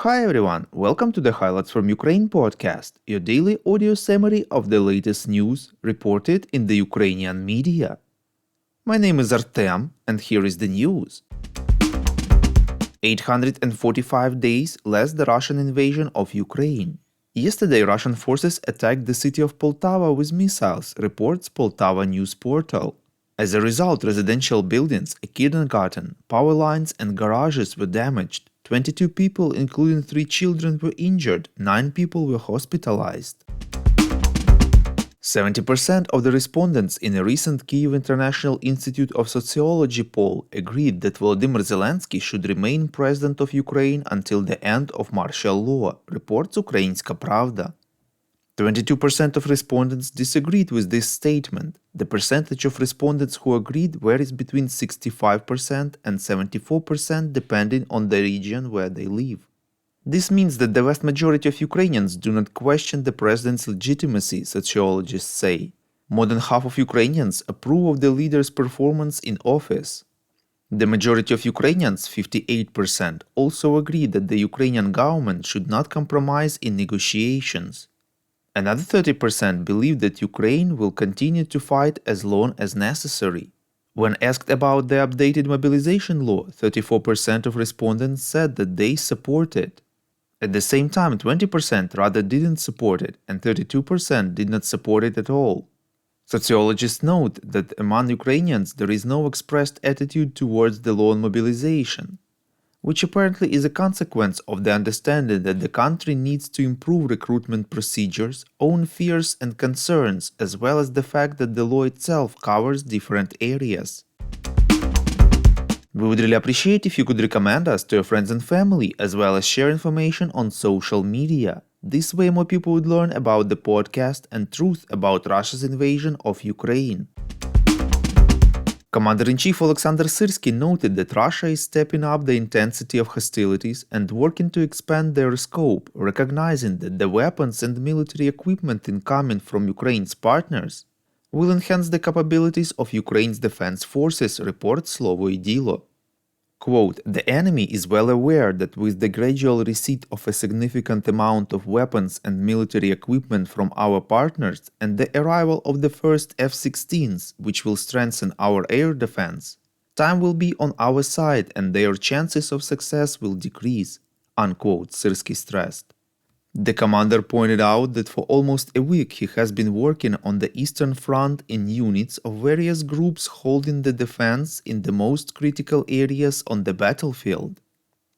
Hi everyone, welcome to the Highlights from Ukraine podcast, your daily audio summary of the latest news reported in the Ukrainian media. My name is Artem, and here is the news. 845 days less the Russian invasion of Ukraine. Yesterday, Russian forces attacked the city of Poltava with missiles, reports Poltava news portal. As a result, residential buildings, a kindergarten, power lines and garages were damaged. 22 people, including 3 children, were injured, 9 people were hospitalized. 70% of the respondents in a recent Kyiv International Institute of Sociology poll agreed that Volodymyr Zelensky should remain president of Ukraine until the end of martial law, reports Ukrainska Pravda. 22% of respondents disagreed with this statement. The percentage of respondents who agreed varies between 65% and 74% depending on the region where they live. This means that the vast majority of Ukrainians do not question the president's legitimacy, sociologists say. More than half of Ukrainians approve of the leader's performance in office. The majority of Ukrainians, 58%, also agree that the Ukrainian government should not compromise in negotiations. Another 30% believe that Ukraine will continue to fight as long as necessary. When asked about the updated mobilization law, 34% of respondents said that they support it. At the same time, 20% rather didn't support it, and 32% did not support it at all. Sociologists note that among Ukrainians there is no expressed attitude towards the law on mobilization, which apparently is a consequence of the understanding that the country needs to improve recruitment procedures, own fears and concerns, as well as the fact that the law itself covers different areas. We would really appreciate if you could recommend us to your friends and family, as well as share information on social media. This way more people would learn about the podcast and truth about Russia's invasion of Ukraine. Commander-in-Chief Alexander Syrsky noted that Russia is stepping up the intensity of hostilities and working to expand their scope, recognizing that the weapons and military equipment incoming from Ukraine's partners will enhance the capabilities of Ukraine's defense forces, reports Slovo i Dilo. Quote, "The enemy is well aware that with the gradual receipt of a significant amount of weapons and military equipment from our partners and the arrival of the first F-16s, which will strengthen our air defense, time will be on our side and their chances of success will decrease," unquote, Syrsky stressed. The commander pointed out that for almost a week he has been working on the Eastern Front in units of various groups holding the defense in the most critical areas on the battlefield.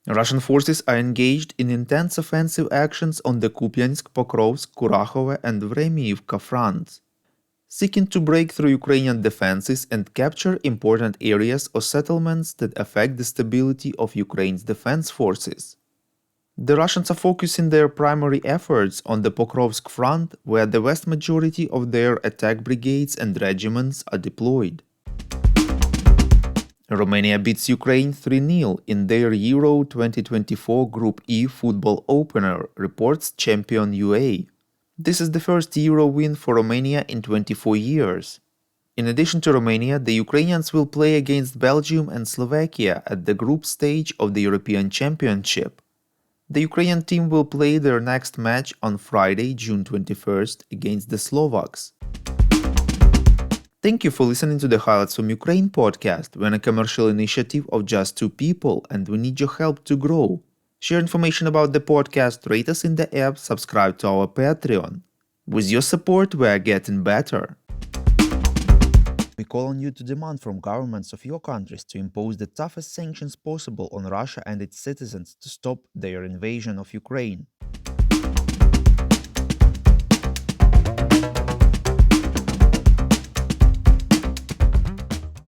Russian forces are engaged in intense offensive actions on the Kupiansk, Pokrovsk, Kurakhove and Vremiyivka fronts, seeking to break through Ukrainian defenses and capture important areas or settlements that affect the stability of Ukraine's defense forces. The Russians are focusing their primary efforts on the Pokrovsk front, where the vast majority of their attack brigades and regiments are deployed. Romania beats Ukraine 3-0 in their Euro 2024 Group E football opener, reports Champion UA. This is the first Euro win for Romania in 24 years. In addition to Romania, the Ukrainians will play against Belgium and Slovakia at the group stage of the European Championship. The Ukrainian team will play their next match on Friday, June 21st, against the Slovaks. Thank you for listening to the Highlights from Ukraine podcast. We're a commercial initiative of just 2 people and we need your help to grow. Share information about the podcast, rate us in the app, subscribe to our Patreon. With your support, we are getting better. We call on you to demand from governments of your countries to impose the toughest sanctions possible on Russia and its citizens to stop their invasion of Ukraine.